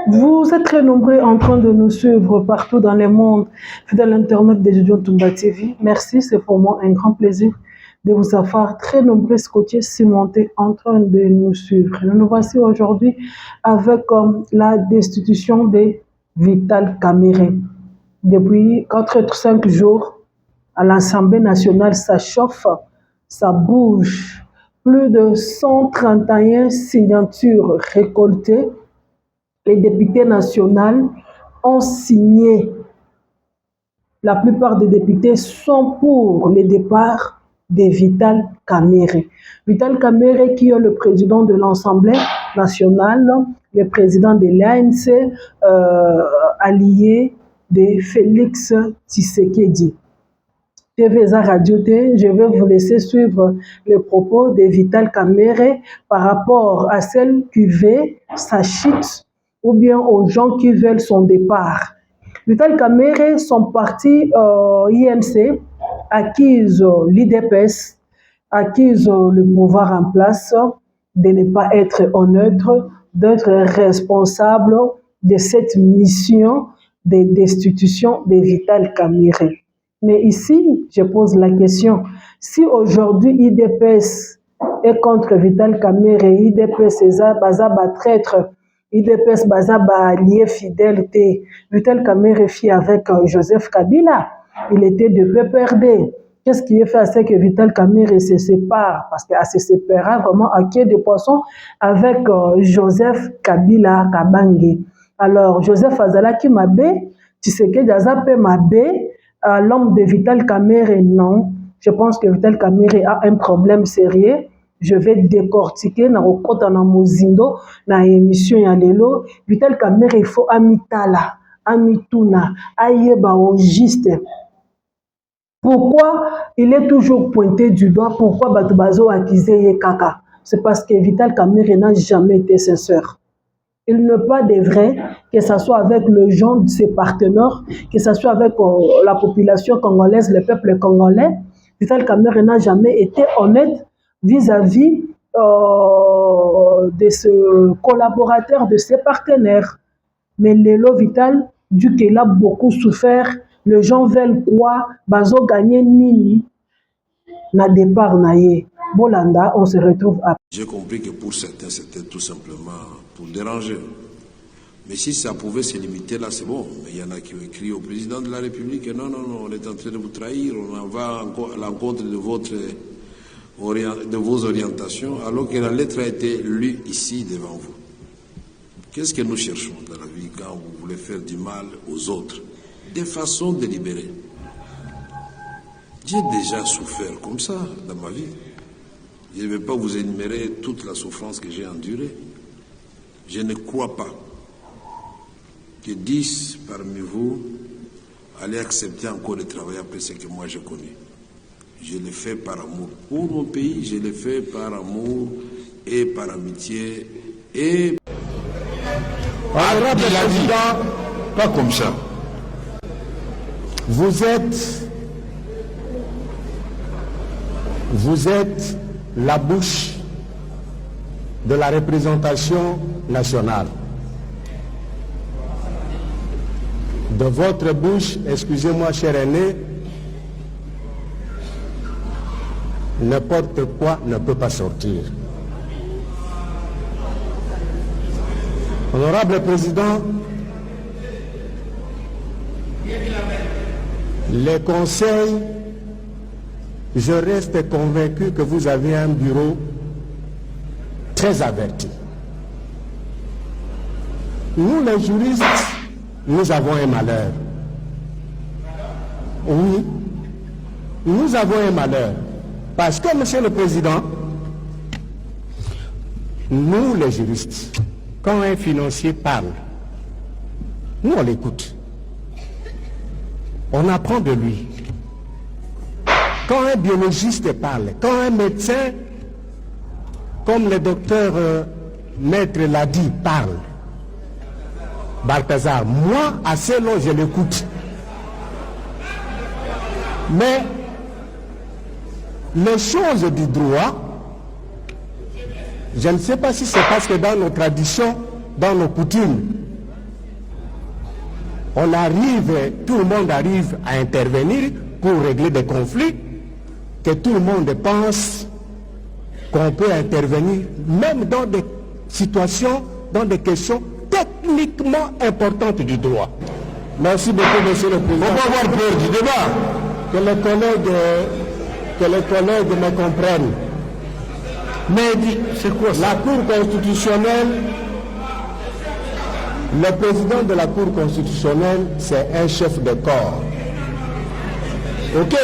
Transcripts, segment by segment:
Vous êtes très nombreux en train de nous suivre partout dans le monde, fidèle Internet des Studios Tumba TV. Merci, c'est pour moi un grand plaisir de vous avoir très nombreux scotchés cimentés en train de nous suivre. Nous voici aujourd'hui avec la destitution de Vital Kamerhe. Depuis 4-5 jours, à l'Assemblée nationale, ça chauffe, ça bouge. Plus de 131 signatures récoltées. Les députés nationaux ont signé. La plupart des députés sont pour le départ de Vital Kamerhe. Vital Kamerhe qui est le président de l'Assemblée nationale, le président de l'ANC, allié de Félix Tshisekedi. TVza Radio T, je vais vous laisser suivre les propos de Vital Kamerhe par rapport à celle qui veut sa chute ou bien aux gens qui veulent son départ. Vital Kamerhe, son parti INC, accuse l'IDPS, accuse le pouvoir en place de ne pas être honnête, d'être responsable de cette mission de destitution de Vital Kamerhe. Mais ici, je pose la question, si aujourd'hui IDPS est contre Vital Kamerhe, IDPS est traître, IDPS est allié fidèle, Vital Kamerhe fit avec Joseph Kabila, il était de PPRD. Qu'est-ce qui est fait à ce que Vital Kamerhe se sépare? Parce qu'elle se sépara vraiment à quai de poisson avec Joseph Kabila Kabange. Alors, Joseph Azalaki Mabe, Tshisekedi Azape Mabe, l'homme de Vital Kamerhe, non. Je pense que Vital Kamerhe a un problème sérieux. Je vais décortiquer na okota na mozindo na émission ya lelo. Vital Kamerhe il faut amitala, amituna, ayeba au juste. Pourquoi il est toujours pointé du doigt? Pourquoi Batubazo accusé ye kaka? C'est parce que Vital Kamerhe n'a jamais été sincère. Il n'est pas de vrai, que ce soit avec le genre de ses partenaires, que ce soit avec la population congolaise, le peuple congolais. Vital Kamerhe n'a jamais été honnête vis-à-vis de ce collaborateur, de ses partenaires. Mais Lelo Vital, vu qu'il a beaucoup souffert, les gens veulent quoi? Bazo gagner nini na départ naye. Bolanda, on se retrouve après. J'ai compris que pour certains, c'était tout simplement pour déranger. Mais si ça pouvait se limiter là, c'est bon. Mais il y en a qui ont écrit au président de la République que non, on est en train de vous trahir, on en va à l'encontre de vos orientations, alors que la lettre a été lue ici devant vous. Qu'est-ce que nous cherchons dans la vie quand vous voulez faire du mal aux autres? De façon délibérée. J'ai déjà souffert comme ça dans ma vie. Je ne vais pas vous énumérer toute la souffrance que j'ai endurée. Je ne crois pas que 10 parmi vous allaient accepter encore de travailler après ce que moi j'ai connu. Je le fais par amour pour mon pays, je le fais par amour et par amitié et... Honorable Président, pas comme ça. Vous êtes la bouche de la représentation nationale. De votre bouche, excusez-moi cher aîné, n'importe quoi ne peut pas sortir. Honorable Président, les conseils, je reste convaincu que vous avez un bureau très averti. Nous, les juristes, nous avons un malheur. Oui, nous avons un malheur. Parce que, Monsieur le Président, nous, les juristes, quand un financier parle, nous, on l'écoute. On apprend de lui. Quand un biologiste parle, quand un médecin, comme le docteur Maître l'a dit, parle, Balthazar, moi, assez long, je l'écoute. Mais les choses du droit, je ne sais pas si c'est parce que dans nos traditions, dans nos coutumes. On arrive, tout le monde arrive à intervenir pour régler des conflits, que tout le monde pense qu'on peut intervenir, même dans des situations, dans des questions techniquement importantes du droit. Merci beaucoup, Monsieur le Président. On va avoir peur du débat. Que les collègues me comprennent. Mais c'est quoi ça? La Cour constitutionnelle, le président de la Cour constitutionnelle, c'est un chef de corps. Ok?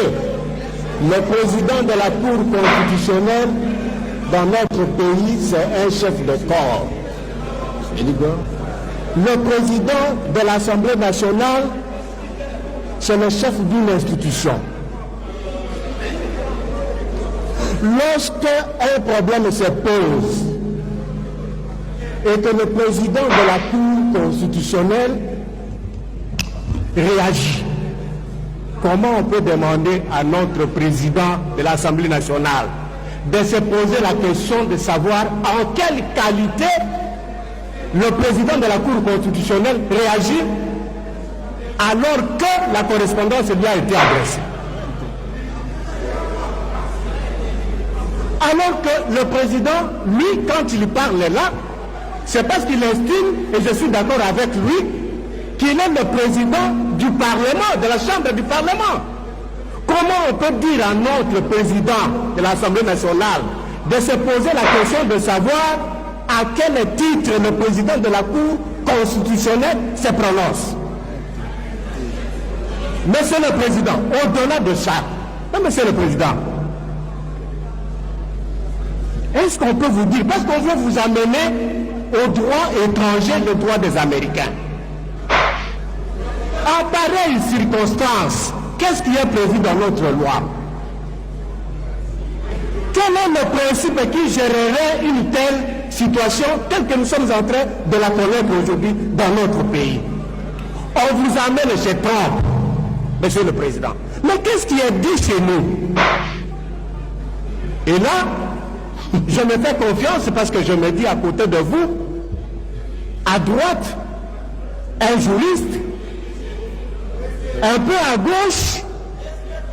Le président de la Cour constitutionnelle, dans notre pays, c'est un chef de corps. Le président de l'Assemblée nationale, c'est le chef d'une institution. Lorsque un problème se pose et que le président de la Cour constitutionnelle réagit, comment on peut demander à notre président de l'Assemblée nationale de se poser la question de savoir en quelle qualité le président de la Cour constitutionnelle réagit alors que la correspondance lui a été adressée? Alors que le président, lui, quand il parle là, c'est parce qu'il estime, et je suis d'accord avec lui, qu'il est le président du Parlement, de la Chambre du Parlement. Comment on peut dire à notre président de l'Assemblée nationale de se poser la question de savoir à quel titre le président de la Cour constitutionnelle se prononce? Monsieur le Président, au-delà de ça, Monsieur le Président, est-ce qu'on peut vous dire, parce qu'on veut vous amener au droit étranger, le droit des Américains. En pareille circonstance, qu'est-ce qui est prévu dans notre loi? Quel est le principe qui gérerait une telle situation telle que nous sommes en train de la connaître aujourd'hui dans notre pays? On vous amène chez Trump, Monsieur le Président. Mais qu'est-ce qui est dit chez nous? Et là, je me fais confiance parce que je me dis à côté de vous, à droite, un juriste, un peu à gauche,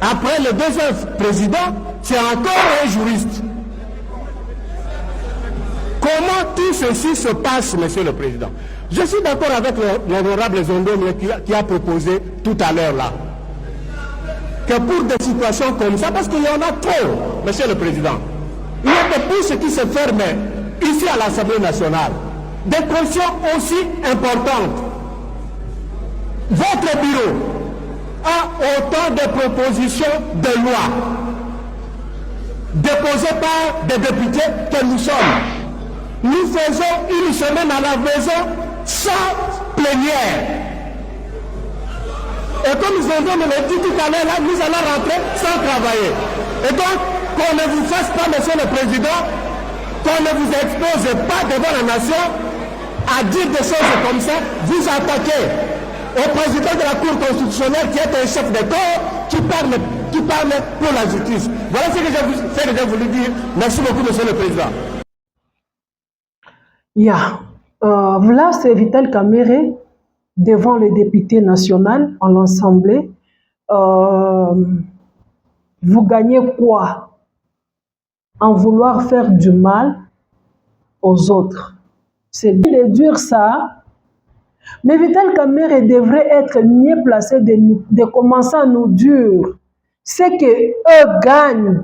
après le deuxième président, c'est encore un juriste. Comment tout ceci se passe, Monsieur le Président? Je suis d'accord avec l'honorable Zondomé qui a proposé tout à l'heure là, que pour des situations comme ça, parce qu'il y en a trop, Monsieur le Président, il y a des pouces qui se ferment ici à l'Assemblée nationale, des questions aussi importantes. Votre bureau a autant de propositions de loi déposées par des députés que nous sommes. Nous faisons une semaine à la maison sans plénière. Et comme nous avons me l'a dit tout à l'heure, là, nous allons rentrer sans travailler. Et donc, qu'on ne vous fasse pas, Monsieur le Président, qu'on ne vous expose pas devant la nation à dire des choses comme ça, vous attaquez au président de la Cour constitutionnelle qui est un chef de corps qui parle pour la justice. Voilà ce que j'ai voulu dire. Merci beaucoup, Monsieur le Président. Voilà, c'est Vital Kamerhe devant le député national en l'Assemblée. Vous gagnez quoi en vouloir faire du mal aux autres? C'est bien de dire ça, mais Vital Kamerhe devrait être mieux placé de commencer à nous dire ce qu'eux gagnent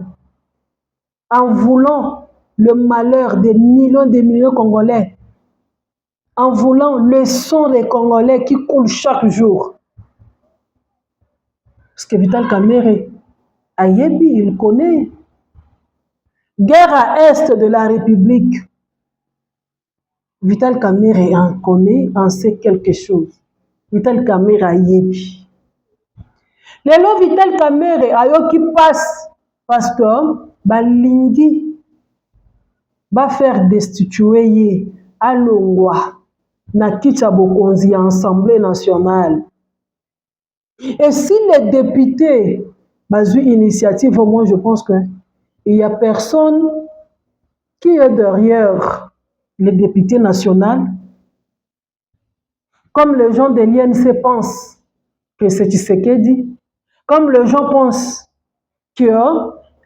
en voulant le malheur des millions Congolais, en voulant le sang des Congolais qui coule chaque jour. Parce que Vital Kamerhe, Ayebi, il connaît. Guerre à est de la République. Vital Kamerhe en connaît, en sait quelque chose. Vital Kamerhe Ayebi. Les lois Vital Kamerhe ayo qui passe parce que Balingi va faire destituer Alongwa na Kicha Bokonzi Assemblée nationale. Et si les députés basent une initiative, moi je pense que il n'y a personne qui est derrière les députés nationaux Comme les gens de l'INC pensent que c'est Tshisekedi, comme les gens pensent que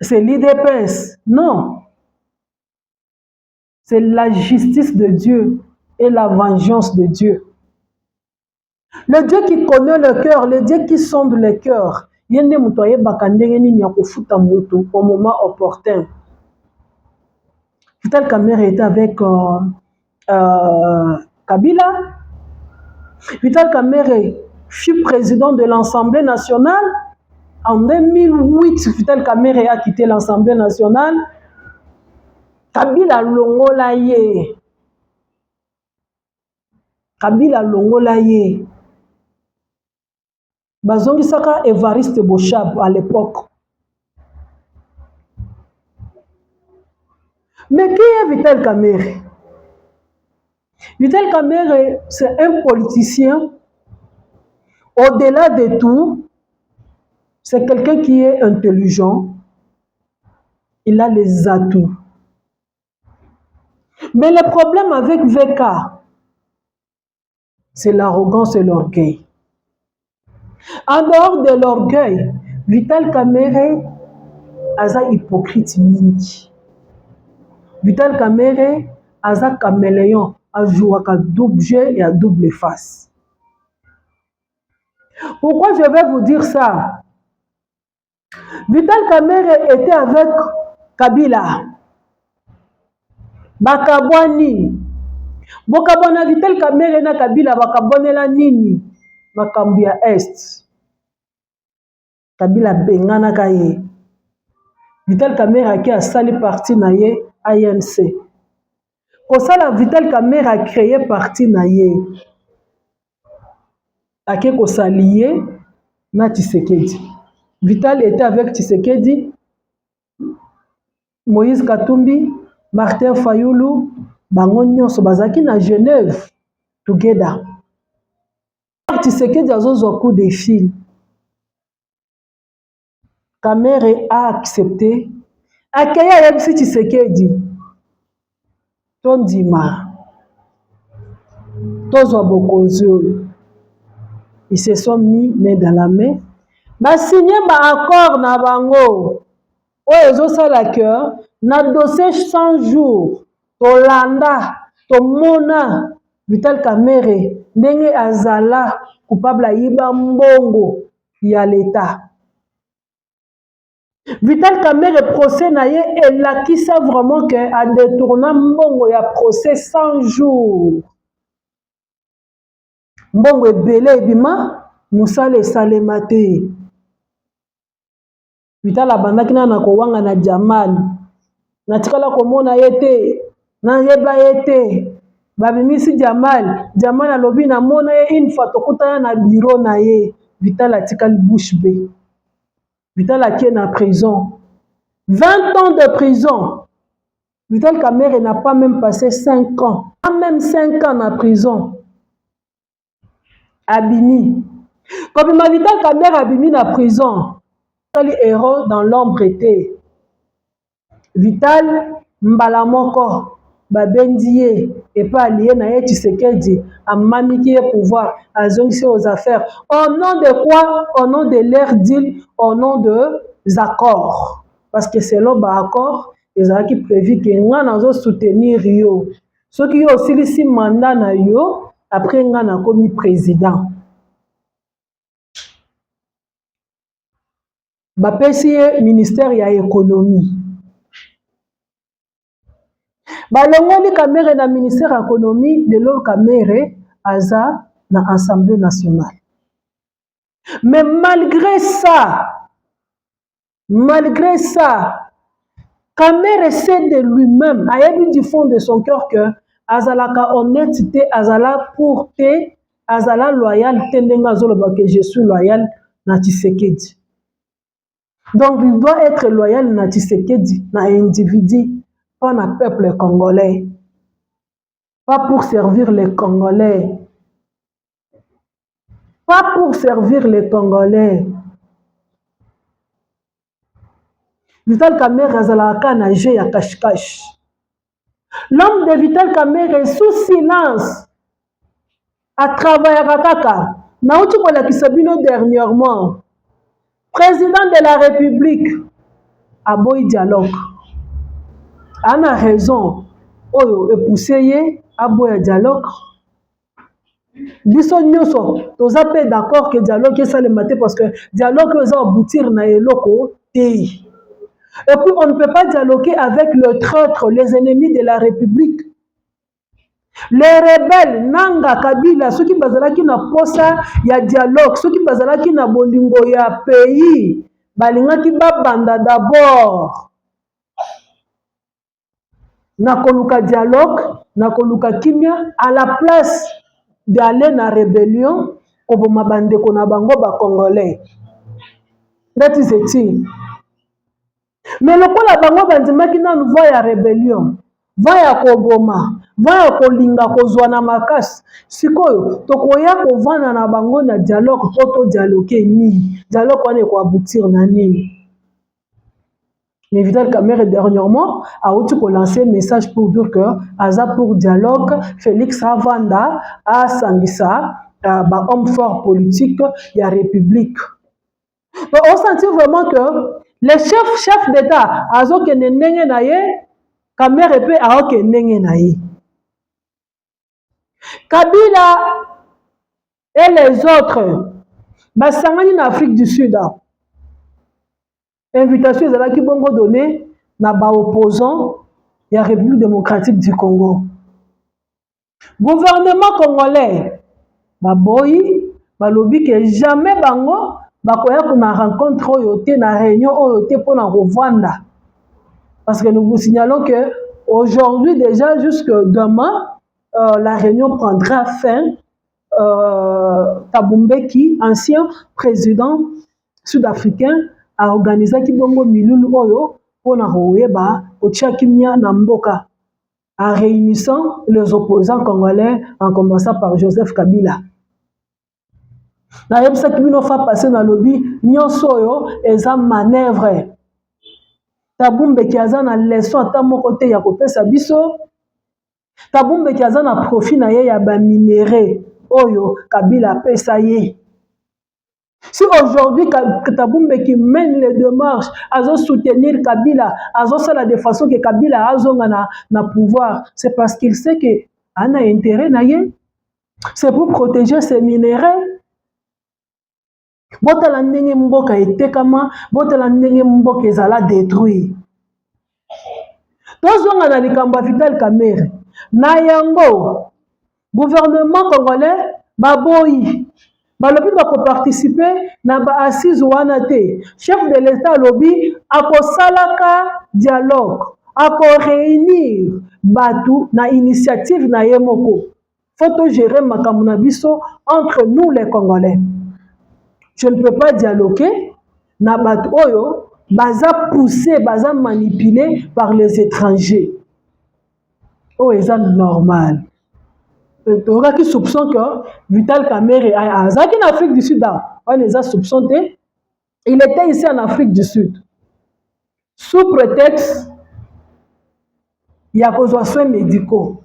c'est l'IDPS. Non. C'est la justice de Dieu et la vengeance de Dieu. Le Dieu qui connaît le cœur, le Dieu qui sonde le cœur, il y a des gens qui au moment opportun. Vital Kamerhe était avec Kabila. Vital Kamerhe fut président de l'Assemblée nationale. En 2008, Vital Kamerhe a quitté l'Assemblée nationale. Kabila longola ye. Kabila longola ye. Bazongi Saka Evariste Bochab à l'époque. Mais qui est Vital Kamerhe? Vital Kamerhe, c'est un politicien. Au-delà de tout, c'est quelqu'un qui est intelligent. Il a les atouts. Mais le problème avec VK, c'est l'arrogance et l'orgueil. En dehors de l'orgueil, Vital Kamerhe aza hypocrite mingi. Vital Kamerhe aza caméléon, a joué à double jeu et à double face. Pourquoi je vais vous dire ça? Vital Kamerhe était avec Kabila. Bakabwani. Bokabwana Vital Kamerhe na Kabila bakabonela nini? Makambia Est. Kabila bengana kaye. Vital Kamerhe qui a sali parti na ye ANC. Pour ça, la Vital Kamerhe a créé parti na ye. Ake ko s'allier na Tshisekedi. Vital était avec Tshisekedi, Moïse Katumbi, Martin Fayulu, bango nyonso bazaki na Genève together. Tshisekedi azozwa coup de fil. Kamerhe a accepté. Akaya yebisi Tshisekedi. Tondima. Tozwa bokonzi oyo. Ils se sont mis main dans la main. Ba signé ba accord na bango. Oyo ezosala que na dossier 100 jours tolanda tomona Vital Kamerhe ndenge azala coupable ayiba mbongo ya l'État. Vital Kamerhe procès na ye elakisa vraiment que a détourna mbongo ya procès 100 jours. Mbongo ebele ebima musala esalema te. Vital abandaki na kowanga na Jamal. Natikala komona ye te, na yeba ye te. Babimisi Jamal, Jamal alobi na mona ye une fois tokutana na bureau na ye. Vital atikali bouche bée. Vital akie na prison. 20 ans de prison. Vital Kamerhe n'a pas même passé 5 ans. Pas même 5 ans en prison. Abimi. Comme Vital Kamerhe abimi na prison. Vital héros dans l'ombre était. Vital Mbalamoko. Babendiye. Et pas allié na ye Tshisekedi. Amamiki pouvoir. Azongisi aux affaires. Au nom de quoi? Au nom de leur deal. Au nom des accords. Parce que selon l'accord, ils ont prévu que nous allons soutenir yo. Ceux qui ont aussi mandat na yo, après nous avons commis président. Bapesi ministère ya économie. Balongoli Kamerhe na ministère ya économie de l'eau Kamerhe aza na Assemblée nationale. Mais malgré ça, Kamerhe sait de lui-même, ayebi du fond de son cœur que azalaka honnêteté, azala pureté, azala loyal, tendenga zoloba que je suis loyal na Tshisekedi. Donc il doit être loyal na Tshisekedi, na individu, pas na peuple congolais. Pas pour servir les Congolais. Pas pour servir les Congolais. Vital Kamerhe azalaka na jeu ya cache-cache. L'homme de Vital Kamerhe est sous silence. atravaillaka kaka. Nauti kolakisa bino dernièrement. Président de la République aboyi dialogue. Ana raison oyo epoussé ye aboya dialogue. Biso nyonso toza pe d'accord que dialogue esalema te parce que dialogue eza aboutir na eloko te. Et puis on ne peut pas dialoguer avec le traître, les ennemis de la République. Les rebelles nanga Kabila ceux qui bazalaki na posa ya dialogue, ceux qui bazalaki na bolingo ya pays balingaki babanda d'abord na koluka dialogue, na koluka kimia à la place d'aller na rébellion koboma bandeko na bango ba congolais. That is a thing. Mais lokola bango bandimaki nanu voie ya rébellion, voie ya koboma, voie ya kolinga kozwa na makasi, sikoyo tokoya kovanda na bango na dialogue po to dialogue nini, dialogue wana ekoaboutir na nini. Mais Vital Kamerhe dernièrement a aussi lancé un message pour dire que Aza pour dialogue, Félix Avanda a sangisa homme fort politique de la République. Donc on sentit vraiment que les chefs d'État Azo ke ndenge na ye, Kamerhe pe a ke ndenge na ye. Kabila et les autres, basangani en Afrique du Sud. Invitation ezalaki bongo donné na ba opposant ya République démocratique du Congo. Gouvernement congolais baboyi balobi que jamais bango bakoya kuna rencontre oyo te na réunion oyo te pona kovanda. Parce que nous vous signalons que aujourd'hui déjà jusque demain la réunion prendra fin. Thabo Mbeki, ancien président sud-africain, a organisé Kibongo Milulu Oyo pour na Otiakimia Namboka, en réunissant les opposants congolais, en commençant par Joseph Kabila. Na yebisa kibino fa passer na lobby nyonso oyo eza manœuvre. Thabo Mbeki aza na leçon ata moko te ya kopesa biso. Thabo Mbeki aza na profit na ye ya ba minéraux oyo Kabila pesa ye. Si aujourd'hui Thabo Mbeki mène les démarches à soutenir Kabila, à faire de façon que Kabila a na pouvoir, c'est parce qu'il sait que a intérêt na ye. C'est pour protéger ses minéraux. Botala ndenge mboka etekama, botala ndenge mboka ezala détruit. Tozonga na likambo Vital Kamerhe. Na yango gouvernement congolais baboyi balobi bako participer na ba assise wana te. Chef de l'État lobi akosalaka dialogue, ako réunir batu na initiative na yemoko. Faut gérer makambo na biso entre nous les Congolais. Je ne peux pas dialoguer na batu oyo baza poussé, baza manipulé par les étrangers. Oh, c'est normal. Tu auras qui soupçonne que Vital Kamerhe a en Afrique du Sud, on les a soupçonnés. Il était ici en Afrique du Sud. Sous prétexte, il y a besoin de soins médicaux.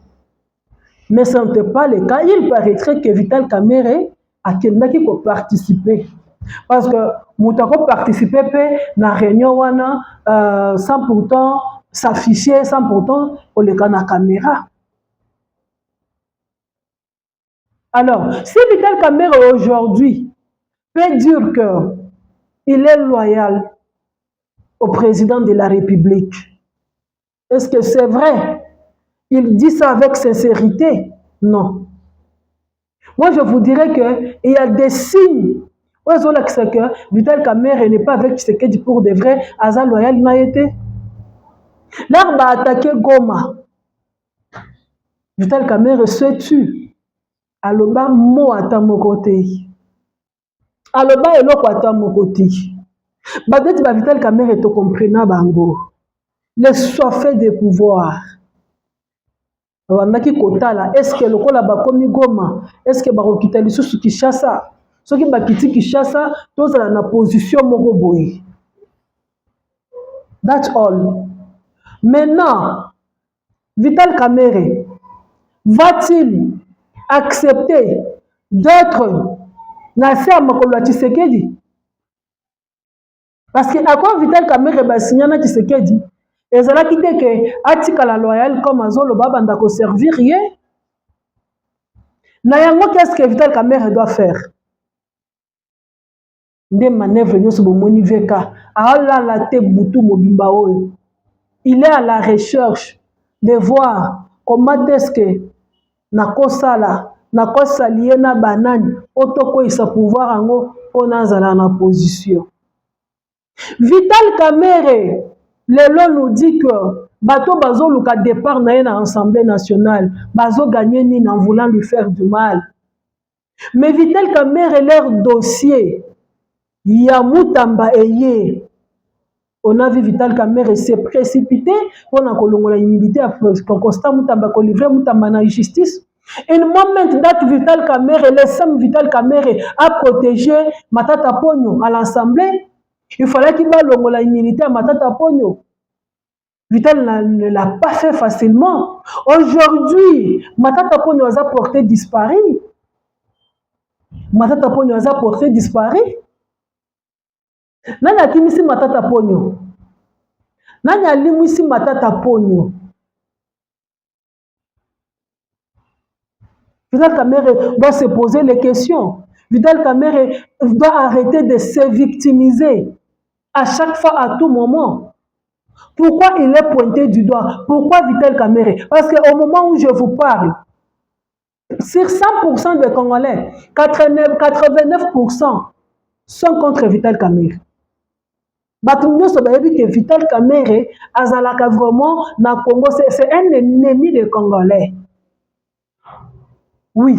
Mais ce n'était pas le cas. Il paraîtrait que Vital Kamerhe a quelqu'un qui peut participer. Parce que Moutako participer à la réunion sans pourtant s'afficher, sans pourtant pour le cas de la caméra. Alors, si Vital Kamerhe aujourd'hui peut dire qu'il est loyal au président de la République, est-ce que c'est vrai? Il dit ça avec sincérité? Non. Moi, je vous dirais qu'il y a des signes. C'est que Vital Kamerhe n'est pas avec Tshisekedi pour de vrai. Aza loyal n'a été. L'arbre a attaqué Goma. Vital Kamerhe se tue. Aloba mo ata mokote. Aloba eloko ata mokote. Badeti ba Vital Kamerhe to comprena bango. Les soifés de pouvoir. Wandaki kotala. Est-ce que lokola bakomi Goma? Est-ce que bakokita lisusu Kinshasa? Ce qui bakiti Kinshasa, tous dans la position moko boy. That's all. Maintenant, Vital Kamerhe va-t-il accepter d'être Nasser Makolo Tshisekedi. Parce que à quoi Vital Kamerhe basignana Tshisekedi, et ça qui dit que Atika la loyale comme Azolo Baba ndako servir rien. Nayango, qu'est-ce que Vital Kamerhe doit faire? Des manœuvres nous sommes moni veka. Allah la te boutou mobimba oyo. Il est à la recherche de voir comment est-ce que nakosala nakosalié na banani otoko isa pouvoir ango pona zala na position. Vital Kamerhe lelo nous dit que bato bazo luka départ na na Assemblée nationale bazo gagner ni en voulant lui faire du mal. Mais Vital Kamerhe leur dossier ya Mutamba eye. On a vu Vital Kamerhe s'est précipité pour na kolongola humilité pour Constant Mutamba ko livrer Mutamba na justice. Et le moment date Vital Kamerhe, le Sam Vital Kamerhe a protégé Matata Pogno à l'Assemblée. Il fallait qu'il va longola humilité à Matata Pogno. Vital ne l'a pas fait facilement. Aujourd'hui, Matata Pogno a porté disparu. Matata Pogno a porté disparu. Nana kimisi Matata Pogno. Nana limisi Matata Pogno. Vital Kamerhe doit se poser les questions. Vital Kamerhe doit arrêter de se victimiser à chaque fois, à tout moment. Pourquoi il est pointé du doigt? Pourquoi Vital Kamerhe? Parce qu'au moment où je vous parle, sur 100% des Congolais, 89% sont contre Vital Kamerhe. Batumio Sobayebi que Vital Kamerhe, Azalaka vraiment, na Congo, c'est un ennemi des Congolais. Oui.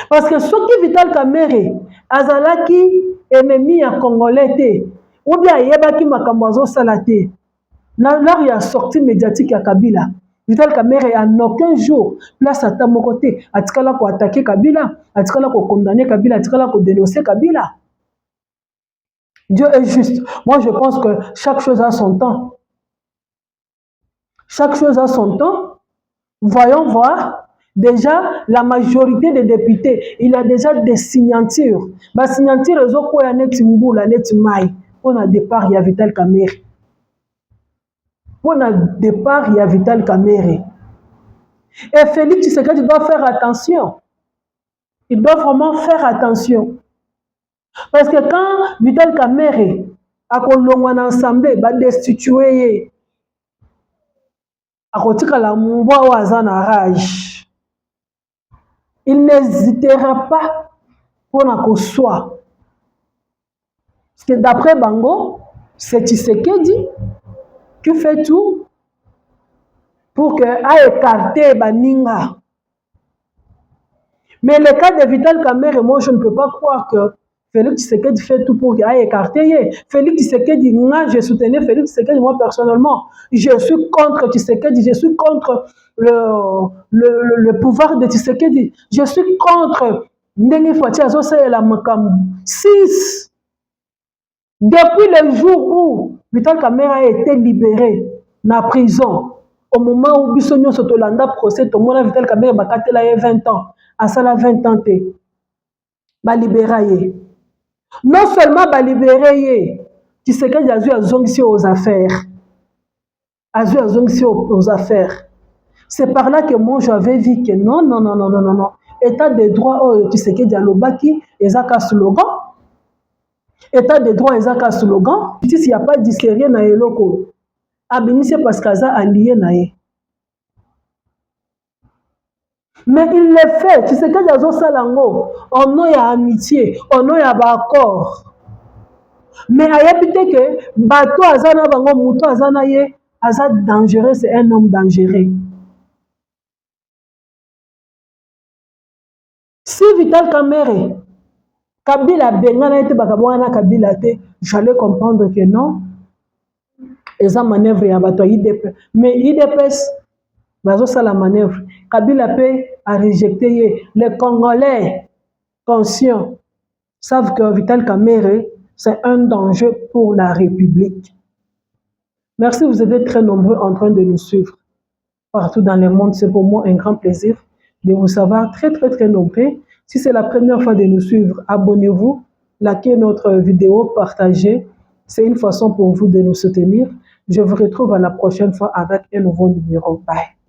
Parce que ce qui Vital Kamerhe, Azalaki ennemi à Congolais, ou bien Yebaki Makambozo Salate, là il y a sortie médiatique à Kabila. Vital Kamerhe en aucun jour place à mon côté, à Tikala pour attaquer Kabila, à Tikala pour condamner Kabila, à Tikala pour dénoncer Kabila. Dieu est juste. Moi je pense que chaque chose a son temps. Chaque chose a son temps. Voyons voir. Déjà, la majorité des députés, il y a déjà des signatures. La signature, ils ont quoi net Mboula, net Mai. Pour le départ, il y a Vital Kamerhe. Pour le départ, il y a Vital Kamerhe. Et Félix Tshisekedi doit faire attention. Il doit vraiment faire attention. Parce que quand Vital Kamerhe a kolongwa na assemblée, va destituer, a kotika la mwa waza na rage. Il n'hésitera pas pour la soi. Parce que d'après Bango, c'est Tshisekedi qui fait tout pour que a écarté Baninga. Mais le cas de Vital Kamerhe, moi je ne peux pas croire que Félix Tshisekedi fait tout pour qu'il ait écarté. Félix Tshisekedi, moi je soutenais Félix Tshisekedi, moi personnellement. Je suis contre Tshisekedi, je suis contre le pouvoir de Tshisekedi. Je suis contre Ndenge Fati Azosé et la Makam. 6. Depuis le jour où Vital Kamerhe a été libéré dans la prison, au moment où Bissonio Sotolanda procès, tout le monde a Vital Kamerhe a 20 ans. À ça, 20 ans, ba libéré. Non seulement ba libéré, Tshisekedi a dû azongisi aux affaires. A dû azongisi aux affaires. C'est par là que moi j'avais vu que non. État de droit, Tshisekedi a l'obaki, ezaka slogan. État de droit, ezaka slogan. S'il n'y a pas d'hystérie na eloko, abimisi parce qu'aza allié nae. Mais il le fait. Tu sais que les autres salango, on a amitié, on a accord. Mais il y a peut-être que bateau azana bango muto azana ye aza dangereux, c'est un homme dangereux. Si Vital Kamerhe Kabila bengana ete bakabwana Kabila te, j'allais comprendre que non. Eza manœuvre ya bato IDP. Mais IDPS bazo sa la manœuvre. Kabila P a rejeté. Les Congolais conscients savent que Vital Kamerhe, c'est un danger pour la République. Merci, vous êtes très nombreux en train de nous suivre partout dans le monde. C'est pour moi un grand plaisir. de vous savoir très nombreux. Si c'est la première fois de nous suivre, abonnez-vous, likez notre vidéo, partagez. C'est une façon pour vous de nous soutenir. Je vous retrouve à la prochaine fois avec un nouveau numéro. Bye.